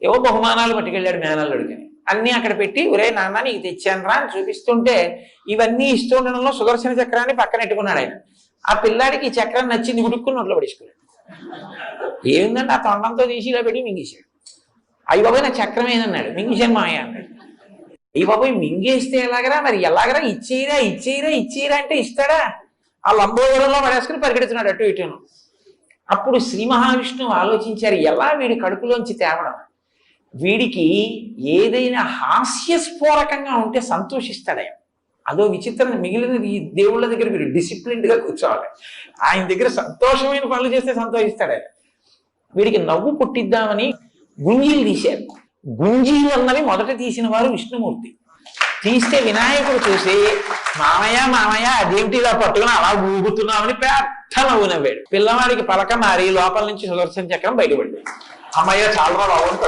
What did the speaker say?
ఏవో బహుమానాలు పట్టుకెళ్ళాడు మేనల్లుడికని. అన్నీ అక్కడ పెట్టి ఒరే నాన్న నీకు తెచ్చాను రా అని చూపిస్తుంటే ఇవన్నీ ఇస్తూ ఉండడంలో సుదర్శన చక్రాన్ని పక్కన పెట్టుకున్నాడు ఆయన. ఆ పిల్లాడికి ఈ చక్రం నచ్చింది, ఉడుక్కుని నోట్లో పడేసుకున్నాడు. ఏముందంటే ఆ తొండంతో తీసి ఇలా పెట్టి మింగేశాడు. అయ్యి బాబాయ్ నా చక్రం ఏదన్నాడు, మింగేశాను మాయ అన్నాడు. అయ్యి బాబాయ్ మింగేస్తే ఎలాగరా, మరి ఎలాగరా, ఇచ్చేయరా ఇచ్చేయరా ఇచ్చేయరా అంటే ఇస్తాడా? ఆ లంబోదరంలో పడేసుకుని పరిగెడుతున్నాడు అటు ఇటును. అప్పుడు శ్రీ మహావిష్ణువు ఆలోచించారు, ఎలా వీడి కడుపులోంచి తేవడం. వీడికి ఏదైనా హాస్యస్ఫోరకంగా ఉంటే సంతోషిస్తాడే. అదో విచిత్రం. మిగిలిన ఈ దేవుళ్ళ దగ్గర మీరు డిసిప్లిన్డ్గా కూర్చోవాలి, ఆయన దగ్గర సంతోషమైన పనులు చేస్తే సంతోషిస్తాడే. వీడికి నవ్వు పుట్టిద్దామని గుంజీలు తీశారు. గుంజీలు అన్నవి మొదట తీసిన వారు విష్ణుమూర్తి. తీస్తే వినాయకుడు చూసి మామయ్య మామయ్య అదేమిటి ఇలా పట్టుకుని అలా ఊగుతున్నామని పెద్ద నవ్వు నవ్వాడు. పిల్లవాడికి పలక మారి లోపల నుంచి సుదర్శన చక్రం బయటపడింది. అమ్మయ్య చాలా బాగుంటుంది.